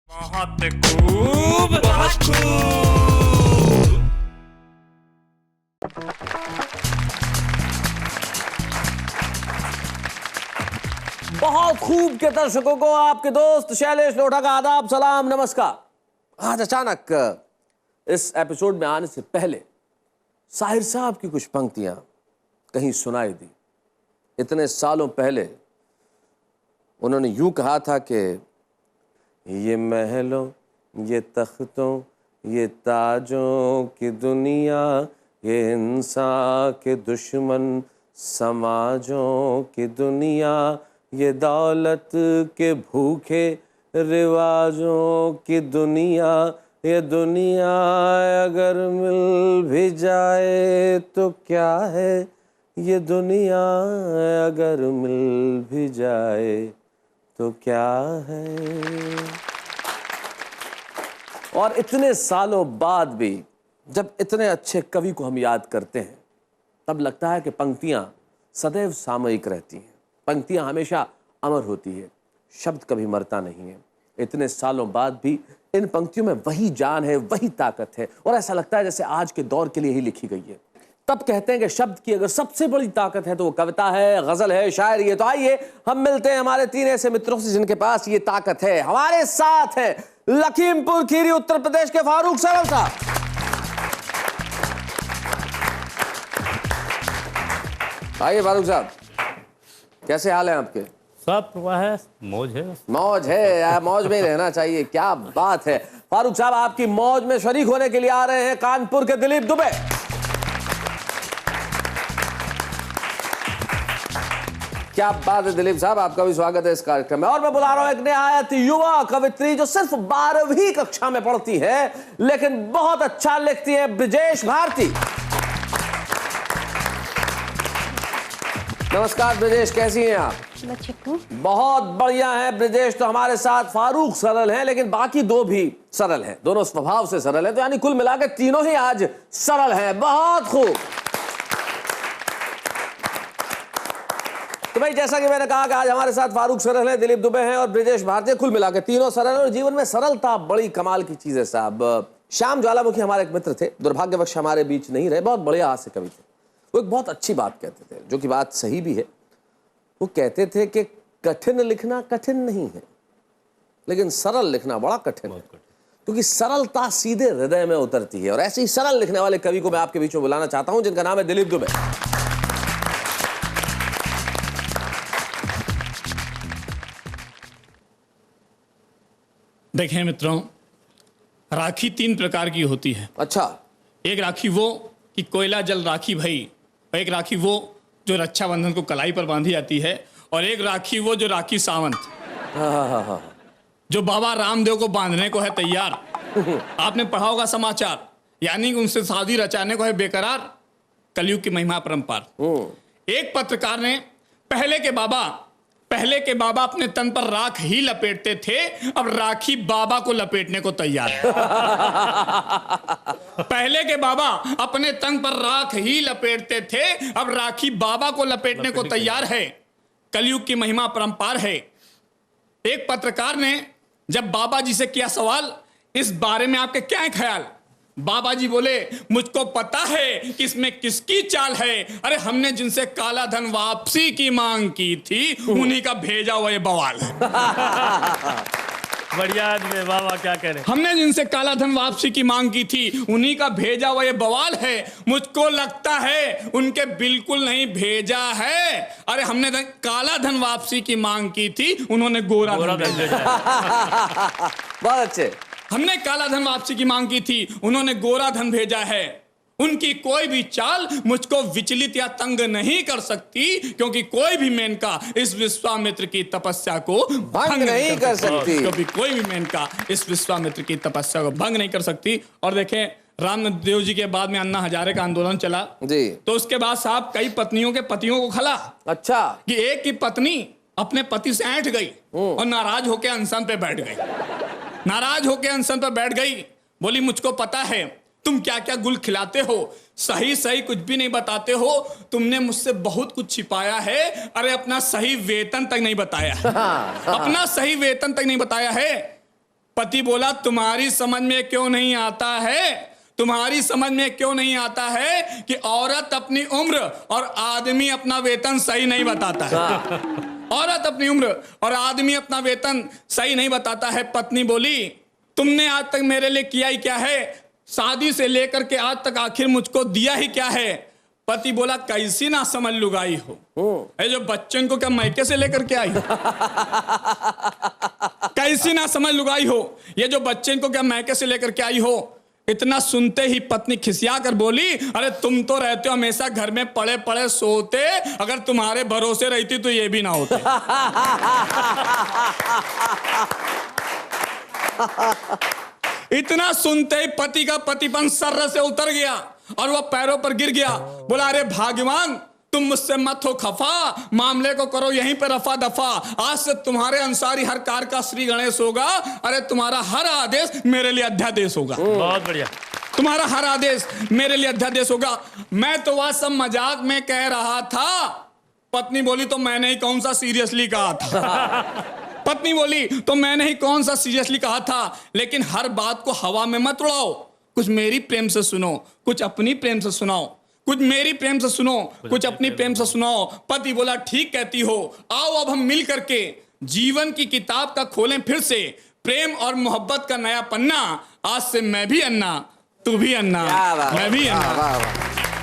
बहुत खूब, बहुत खूब। बहुत खूब के दर्शकों को आपके दोस्त शैलेश लोढ़ा का आदाब, सलाम, नमस्कार। आज अचानक इस एपिसोड में आने से पहले साहिर साहब की कुछ पंक्तियां कहीं सुनाई दी। इतने सालों पहले उन्होंने यूं कहा था कि ये महलों, ये तख्तों, ये ताजों की दुनिया, ये इंसान के दुश्मन समाजों की दुनिया, ये दौलत के भूखे रिवाजों की दुनिया, ये दुनिया अगर मिल भी जाए तो क्या है, ये दुनिया अगर मिल भी जाए तो क्या है। और इतने सालों बाद भी जब इतने अच्छे कवि को हम याद करते हैं तब लगता है कि पंक्तियां सदैव सामयिक रहती हैं, पंक्तियां हमेशा अमर होती है, शब्द कभी मरता नहीं है। इतने सालों बाद भी इन पंक्तियों में वही जान है, वही ताकत है और ऐसा लगता है जैसे आज के दौर के लिए ही लिखी गई है। तब कहते हैं कि शब्द की अगर सबसे बड़ी ताकत है तो वो कविता है, गजल है, शायरी है। तो आइए हम मिलते हैं हमारे तीन ऐसे मित्रों से जिनके पास ये ताकत है। हमारे साथ है लखीमपुर खीरी उत्तर प्रदेश के फारूक सरल साहब, आइए फारूक साहब, कैसे हाल है आपके? सब प्रवाह है, मौज है। मौज है यार, मौज में ही रहना चाहिए, क्या बात है। फारूक साहब आपकी मौज में शरीक होने के लिए आ रहे हैं कानपुर के दिलीप दुबे। क्या बात है दिलीप साहब, आपका भी स्वागत है इस कार्यक्रम में। और मैं बुला रहा हूं एक निहायत युवा कवित्री जो सिर्फ 12वीं कक्षा में पढ़ती है लेकिन बहुत अच्छा लिखती है, ब्रिजेश भारती। नमस्कार ब्रिजेश, कैसी हैं आप? बहुत बढ़िया है ब्रिजेश। तो हमारे साथ फारूक सरल हैं लेकिन बाकी दो भी सरल हैं, दोनों स्वभाव से सरल हैं, तो यानी कुल मिलाकर तीनों ही आज सरल हैं। बहुत खूब। तो भाई जैसा कि मैंने कहा कि आज हमारे साथ फारूक सरल हैं, दिलीप दुबे हैं और ब्रिजेश भारती, कुल मिलाकर तीनों सरल हैं। और जीवन में सरलता बड़ी कमाल की चीज है साहब। श्याम ज्वालामुखी हमारे एक मित्र थे, दुर्भाग्यवश हमारे बीच नहीं रहे, बहुत बढ़िया हास्य कवि थे। वो एक बहुत अच्छी बात कहते थे, जो कि बात सही भी है। वो कहते थे कि कठिन लिखना कठिन नहीं है लेकिन सरल लिखना बड़ा कठिन है, क्योंकि सरलता सीधे हृदय में उतरती है। और ऐसे ही सरल लिखने वाले कवि को मैं आपके बीच में बुलाना चाहता हूं जिनका नाम है दिलीप दुबे। देखें मित्रों, राखी 3 प्रकार की होती है। अच्छा। एक राखी वो कि कोयला जल राखी भई, और एक राखी वो जो रक्षाबंधन को कलाई पर बांधी जाती है, और एक राखी वो जो राखी सावंत, जो बाबा रामदेव को बांधने को है तैयार। आपने पढ़ा होगा समाचार, यानी कि उनसे शादी रचाने को है बेकरार, कलयुग की महिमा परंपार। एक पत्रकार ने पहले के बाबा अपने तन पर राख ही लपेटते थे, अब राखी बाबा को लपेटने को तैयार है। पहले के बाबा अपने तन पर राख ही लपेटते थे, अब राखी बाबा को लपेटने को तैयार है, कलयुग की महिमा परंपार है। एक पत्रकार ने जब बाबा जी से किया सवाल, इस बारे में आपके क्या है ख्याल? बाबा जी बोले, मुझको पता है कि इसमें किसकी चाल है। अरे हमने जिनसे काला धन वापसी की मांग की थी उन्हीं का भेजा हुआ ये बवाल है। बढ़िया आदमी बाबा, क्या करें। हमने जिनसे काला धन वापसी की मांग की थी उन्हीं का भेजा हुआ ये बवाल है। मुझको लगता है उनके बिल्कुल नहीं भेजा है। अरे हमने काला धन वापसी की मांग की थी, उन्होंने गोरा धन भेजा। बहुत अच्छे। हमने काला धन वापसी की मांग की थी, उन्होंने गोरा धन भेजा है। उनकी कोई भी चाल मुझको विचलित या तंग नहीं कर सकती, क्योंकि कोई भी मेनका इस विश्वामित्र की तपस्या को भंग नहीं कर सकती। क्योंकि कोई भी मेनका इस विश्वामित्र की तपस्या को भंग नहीं कर सकती। और देखें, रामदेव जी के बाद में अन्ना हजारे का आंदोलन चला जी, तो उसके बाद साहब कई पत्नियों के पतियों को खला। अच्छा। कि एक की पत्नी अपने पति से ऐंठ गई और नाराज होकर अनशन पे बैठ गई। नाराज होकर अनशन पर बैठ गई, बोली, मुझको पता है तुम क्या क्या गुल खिलाते हो, सही सही कुछ भी नहीं बताते हो, तुमने मुझसे बहुत कुछ छिपाया है। अरे अपना सही वेतन तक नहीं बताया, अपना सही वेतन तक नहीं बताया है। पति बोला तुम्हारी समझ में क्यों नहीं आता है, तुम्हारी समझ में क्यों नहीं आता है कि औरत अपनी उम्र और आदमी अपना वेतन सही नहीं बताता है। औरत अपनी उम्र और आदमी अपना वेतन सही नहीं बताता है। पत्नी बोली तुमने आज तक मेरे लिए किया ही क्या है, शादी से लेकर के आज तक आखिर मुझको दिया ही क्या है। पति बोला कैसी ना समझ लुगाई हो, ये जो बच्चन को क्या मैके से लेकर के आई, कैसी ना समझ लुगाई हो, ये जो बच्चन को क्या मैके से लेकर के आई हो। इतना सुनते ही पत्नी खिसिया कर बोली अरे तुम तो रहते हो हमेशा घर में पड़े पड़े सोते, अगर तुम्हारे भरोसे रहती तो ये भी ना होते। इतना सुनते ही पति का पतिपन सर्र से उतर गया और वह पैरों पर गिर गया। बोला अरे भाग्यवान तुम मुझसे मत हो खफा, मामले को करो यहीं पे रफा दफा। आज से तुम्हारे अनुसार ही हर कार का श्री गणेश होगा। अरे तुम्हारा हर आदेश मेरे लिए अध्यादेश होगा। बहुत बढ़िया। तुम्हारा हर आदेश मेरे लिए अध्यादेश होगा। मैं तो वह सब मजाक में कह रहा था। पत्नी बोली तो मैंने ही कौन सा सीरियसली कहा था। पत्नी बोली तो मैंने ही कौन सा सीरियसली कहा था, लेकिन हर बात को हवा में मत उड़ाओ। कुछ मेरी प्रेम से सुनो, कुछ अपनी प्रेम से सुनाओ, कुछ मेरी प्रेम से सुनो, कुछ अपनी प्रेम से सुनाओ। पति बोला ठीक कहती हो, आओ अब हम मिल करके जीवन की किताब का खोलें फिर से, प्रेम और मोहब्बत का नया पन्ना। आज से मैं भी अन्ना, तू भी अन्ना, मैं भी अन्ना।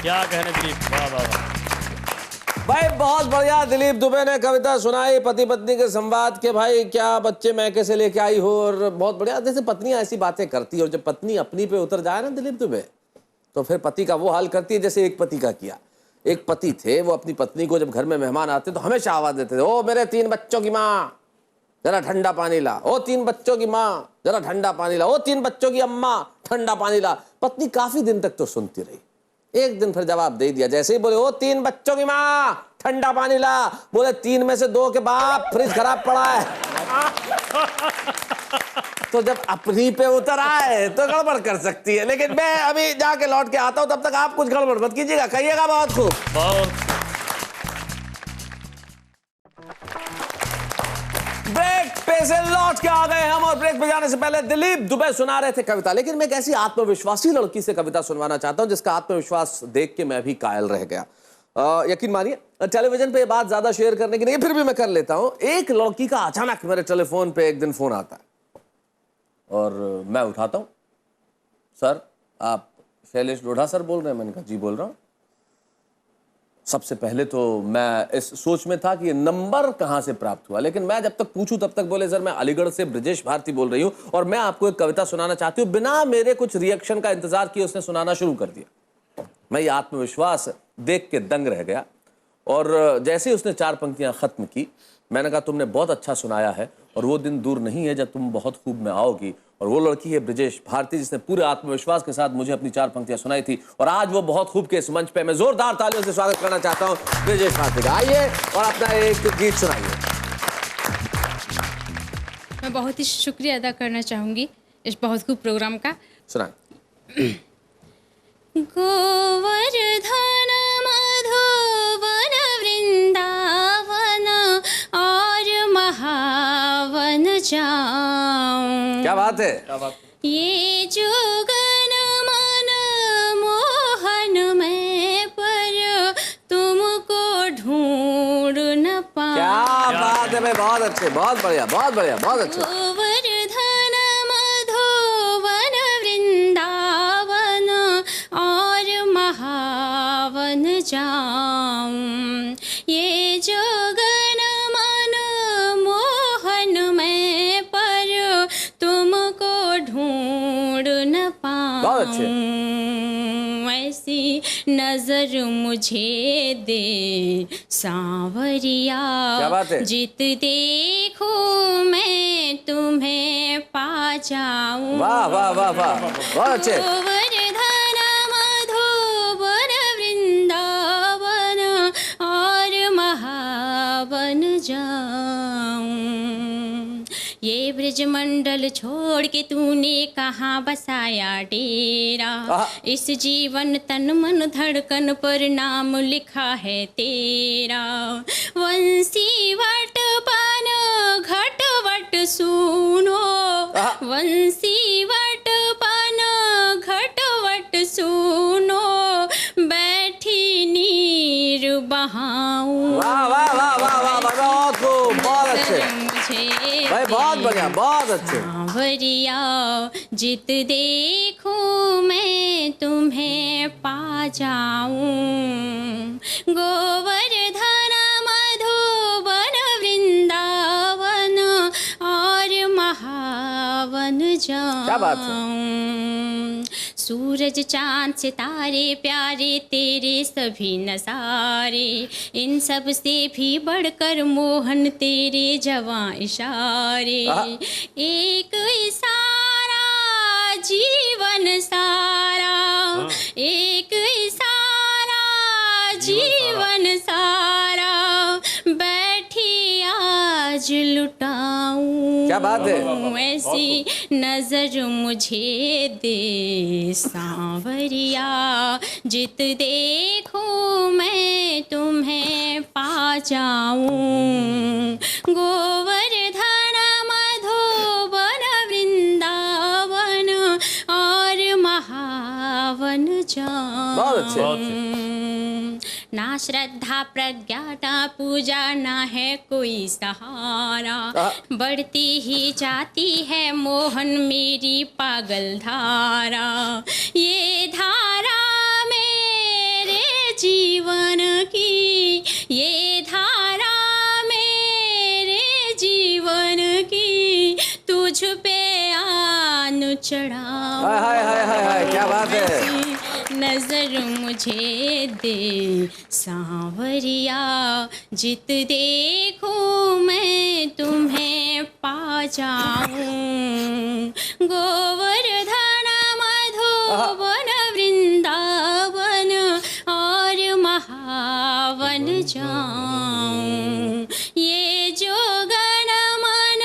क्या कहने दिलीप, वाह वाह वाह। भाई बहुत बढ़िया। दिलीप दुबे ने कविता सुनाई पति पत्नी के संवाद के, भाई क्या बच्चे मैके से लेके आई हो, और बहुत बढ़िया। जैसे पत्नियां ऐसी बातें करती है और जब पत्नी अपनी पे उतर जाए ना दिलीप दुबे, तो फिर पति का वो हाल करती है जैसे एक पति का किया। एक पति थे, वो अपनी पत्नी को जब घर में मेहमान आते तो हमेशा आवाज देते थे, ओ मेरे 3 बच्चों की माँ जरा ठंडा पानी ला, ओ 3 बच्चों की माँ जरा ठंडा पानी ला, ओ 3 बच्चों की अम्मा ठंडा पानी ला। पत्नी काफी दिन तक तो सुनती रही। एक दिन फिर जवाब दे दिया, जैसे ही बोले ओ 3 बच्चों की माँ ठंडा पानी ला, बोले 3 में से 2 के बाप फ्रिज खराब पड़ा है। तो जब अपनी पे उतर आए तो गड़बड़ कर सकती है। लेकिन मैं अभी जाके लौट के आता हूं, तब तक आप कुछ गड़बड़ मत कीजिएगा, कहिएगा बहुत खूब। ब्रेक पे से लौट के आ गए हम, और ब्रेक पे जाने से पहले दिलीप दुबे सुना रहे थे कविता। लेकिन मैं एक ऐसी आत्मविश्वासी लड़की से कविता सुनवाना चाहता हूं जिसका आत्मविश्वास देख के मैं भी कायल रह गया। यकीन मानिए टेलीविजन पे ये बात ज्यादा शेयर करने की नहीं, फिर भी मैं कर लेता हूं। एक लड़की का अचानक मेरे टेलीफोन पे एक दिन फोन आता है और मैं उठाता हूं, सर आप शैलेश लोढ़ा सर बोल रहे हैं? मैंने कहा जी बोल रहा हूं। सबसे पहले तो मैं इस सोच में था कि ये नंबर कहां से प्राप्त हुआ, लेकिन मैं जब तक पूछूं तब तक बोले सर मैं अलीगढ़ से ब्रजेश भारती बोल रही हूं और मैं आपको एक कविता सुनाना चाहती हूं। बिना मेरे कुछ रिएक्शन का इंतजार किए उसने सुनाना शुरू कर दिया। मैं ये आत्मविश्वास देख के दंग रह गया, और जैसे ही उसने 4 पंक्तियां खत्म की, मैंने कहा तुमने बहुत अच्छा सुनाया है और वो दिन दूर नहीं है जब तुम बहुत खूब में आओगी। और वो लड़की है ब्रजेश भारती, जिसने पूरे आत्मविश्वास के साथ मुझे अपनी 4 पंक्तियां सुनाई थी, और आज वो बहुत खूब के इस मंच पे मैं जोरदार तालियों से स्वागत करना चाहता हूं ब्रजेश भारती का। आइए और अपना एक गीत सुनाइए। मैं बहुत ही शुक्रिया अदा करना चाहूंगी इस बहुत खूब प्रोग्राम का। सुनाए। गोवर्धन मधुवन वृंदावन और महावन जाऊं। क्या बात है। ये जुगन मन मोहन में पर तुमको ढूंढ न पाऊं। क्या बात है भाई, बहुत अच्छे, बहुत बढ़िया, बहुत बढ़िया, बहुत अच्छे। गोवर्धन मधुवन वृंदावन और महावन जाऊं। ये जोगन मन मोहन में पर तुमको ढूंढ न पाऊं। बहुत अच्छे। ऐसी नजर मुझे दे सांवरिया, क्या बात है। जित देखूं मैं तुम्हें पा जाऊं। वाह वाह वाह वाह, बहुत अच्छे। गोवर्धन मधुवन वृंदावन और महावन जाऊं। ये ब्रजमंडल छोड़ के तूने कहाँ बसाया डेरा, इस जीवन तन मन धड़कन पर नाम लिखा है तेरा। वंशी वट पान घट वट सुनो, बंसी वट पन घटवट सुनो, बैठी नीर बहाऊं। वाह वाह वाह वाह वाह, बहुत खूब, बहुत अच्छे भाई, बहुत बढ़िया, बहुत अच्छे। सांवरिया जित देखूं मैं तुम्हें पा जाऊं, गोवर्धन मधुबन वृंदावन और महावन क्या बात है। जाऊं। सूरज चांद सितारे प्यारे तेरे सभी नजारे, इन सब से भी बढ़कर मोहन तेरे जवां इशारे। एक इशारा जीवन सारा, एक इशारा जीवन सारा, बैठी आज लुटाऊं। क्या बात है। ऐसी नजर मुझे दे सांवरिया, जित देखूं मैं तुम्हें पा जाऊं, गोवर्धन मधुबन वृंदावन और महावन बहुत अच्छे। जाऊं। ना श्रद्धा प्रज्ञाता पूजा ना है कोई सहारा, बढ़ती ही जाती है मोहन मेरी पागल धारा। ये धारा मेरे जीवन की, ये धारा मेरे जीवन की, तुझ पे आन चढ़ाऊं। हाय हाय हाय हाय, क्या बात है। नजर मुझे दे सांवरिया, जित देखूं मैं तुम्हें पा जाऊं, गोवर्धन मधुबन वृंदावन और महावन जाऊं। ये जो गण मन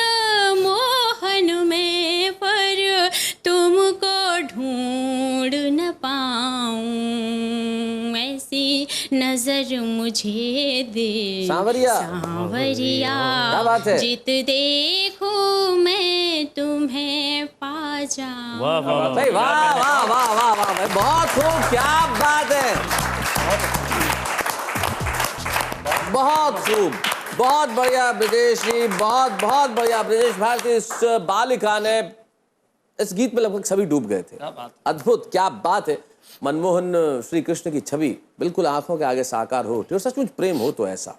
मोहन में पर तुमको ढूंढ न पाऊं, ऐसी नजर मुझे दे सांवरिया। सांवरिया, क्या बात है। जित देखूं मैं तुम्हें पा जाऊं। वाह वाह भाई वाह वाह वाह वाह वाह भाई, बहुत खूब, क्या बात है, बहुत खूब, बहुत बढ़िया ब्रजेश जी, बहुत बहुत बढ़िया ब्रजेश भारती। इस बालिका ने, इस गीत में लगभग सभी डूब गए थे। अद्भुत, क्या बात है। मनमोहन श्री कृष्ण की छवि बिल्कुल आंखों के आगे साकार हो उठी, और सचमुच प्रेम हो तो ऐसा।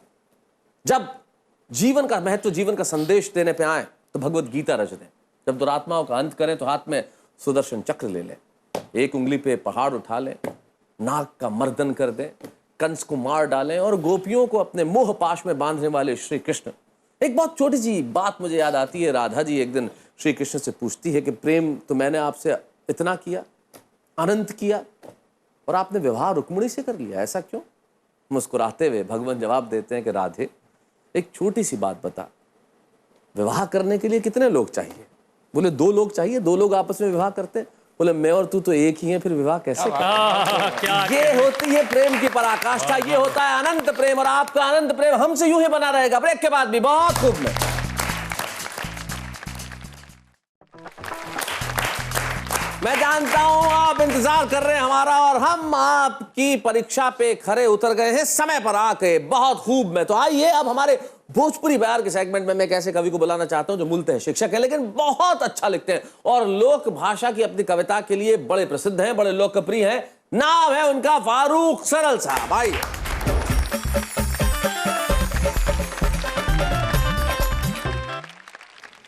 जब जीवन का महत्व, जीवन का संदेश देने पे आए तो भगवत गीता रच दें। जब दुरात्माओं का अंत करें तो हाथ में सुदर्शन चक्र ले लें, एक उंगली पे पहाड़ उठा लें, नाग का मर्दन कर दें, कंस को मार डालें और गोपियों को अपने मोह पाश में बांधने वाले श्री कृष्ण। एक बहुत छोटी सी बात मुझे याद आती है। राधा जी एक दिन श्री कृष्ण से पूछती है कि प्रेम तो मैंने आपसे इतना किया, अनंत किया, और आपने विवाह रुक्मिणी से कर लिया, ऐसा क्यों? मुस्कुराते हुए भगवान जवाब देते हैं कि राधे, एक छोटी सी बात बता, विवाह करने के लिए कितने लोग चाहिए? बोले 2 लोग चाहिए। 2 लोग आपस में विवाह करते हैं। बोले मैं और तू तो एक ही हैं, फिर विवाह कैसे? ये होती है प्रेम की पराकाष्ठा, ये होता है अनंत प्रेम, और आपका अनंत प्रेम हमसे यूं ही बना रहेगा। ब्रेक के बाद भी बहुत खूब में मैं जानता हूं आप इंतजार कर रहे हैं हमारा, और हम आपकी परीक्षा पे खरे उतर गए हैं समय पर आके, बहुत खूब में। तो आइए अब हमारे भोजपुरी बयार के सेगमेंट में मैं एक ऐसे कवि को बुलाना चाहता हूं जो मूलतः शिक्षक है लेकिन बहुत अच्छा लिखते हैं और लोक भाषा की अपनी कविता के लिए बड़े प्रसिद्ध हैं, बड़े लोकप्रिय हैं। नाम है उनका फारूक सरल साहब। भाई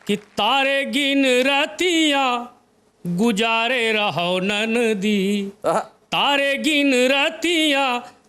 कि तारे गिन रतिया गुजारे रहो ननदी, तारे गिन रतिया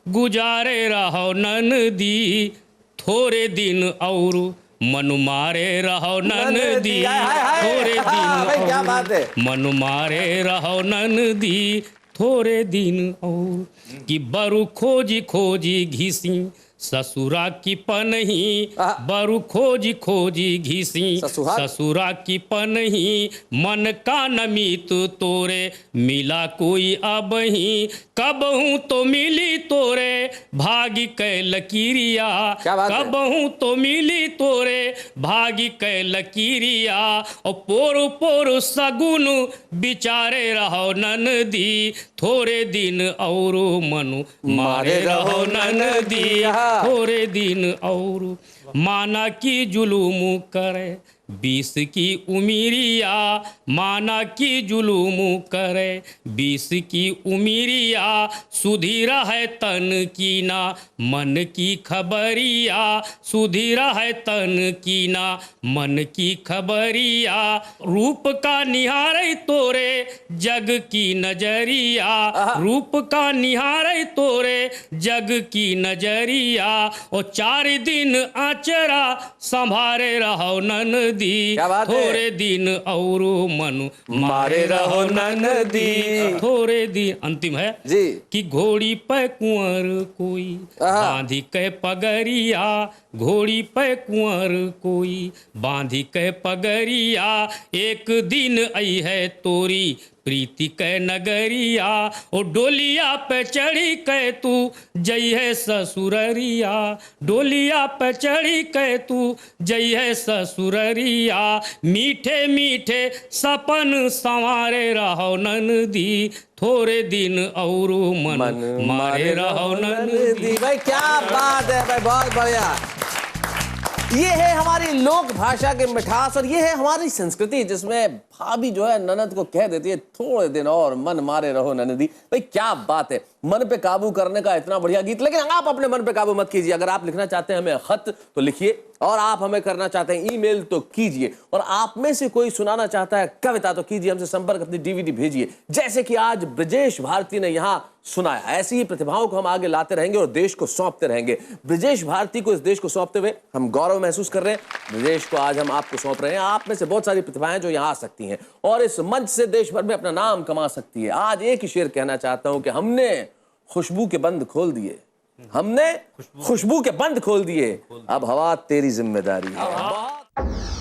गुजारे रहो ननदी, थोड़े दिन और मन मारे रहो ननदी, थोड़े दिन क्या बात है, मन मारे रहो ननदी, थोड़े दिन और। कि बरु खोजी खोजी घिसी ससुरा की पनही बरु खोजी खोजी घिसी ससुरा की पनही मन का नमित तोरे मिला कोई अबही कबहू तो मिली तोरे भागी कै लकीरिया कबहू तो मिली तोरे भागी कै लकीरिया और पोर पोर सगुन बिचारे रहो ननदी थोड़े दिन और मनु मारे रहो ननदी थोड़े दिन और माना की जुलूम करे 20 की उमिरिया माना की जुलूम करे 20 की उमिरिया सुधीरा है तन की ना मन की खबरिया सुधीरा है तन की ना मन की खबरिया रूप का निहारे तोरे जग की नजरिया रूप का निहारे तोरे जग की नजरिया और 4 दिन आचरा संभारे रहो ननदी थोड़े दिन और मनु मारे रहो ननदी थोड़े दिन। अंतिम है जी कि घोड़ी पे कुंवर कोई बांधी के पगरिया घोड़ी पे कुंवर कोई बांधी के पगरिया एक दिन आई है तोरी प्रीति कै नगरिया ओ डोलिया पे चढ़ी कै तू जई है ससुररिया डोलिया पे चढ़ी कै तू जई है ससुररिया मीठे मीठे सपन संवारे रहो ननदी थोड़े दिन और मन मारे रहो ननदी। भाई क्या बात है भाई, बहुत बढ़िया। ये है हमारी लोक भाषा के मिठास और ये है हमारी संस्कृति जिसमें भाभी जो है ननद को कह देती है थोड़े दिन और मन मारे रहो ननदी। भाई क्या बात है, मन पे काबू करने का इतना बढ़िया गीत। लेकिन आप अपने मन पे काबू मत कीजिए। अगर आप लिखना चाहते हैं हमें खत तो लिखिए और आप हमें करना चाहते हैं ईमेल तो कीजिए और आप में से कोई सुनाना चाहता है कविता तो कीजिए, हमसे संपर्क अपनी डीवीडी भेजिए जैसे कि आज ब्रजेश भारती ने यहाँ सुनाया। ऐसी ही प्रतिभाओं को हम आगे लाते रहेंगे और देश को सौंपते रहेंगे। ब्रजेश भारती को इस देश को सौंपते हुए हम गौरव महसूस कर रहे हैं। ब्रजेश को आज हम आपको सौंप रहे हैं। आप में से बहुत सारी प्रतिभाएं जो यहाँ आ सकती हैं और इस मंच से देश भर में अपना नाम कमा सकती है। आज एक ही शेर कहना चाहता हूं कि हमने खुशबू के बंद खोल दिए, हमने खुशबू के बंद खोल दिए, अब हवा तेरी जिम्मेदारी है।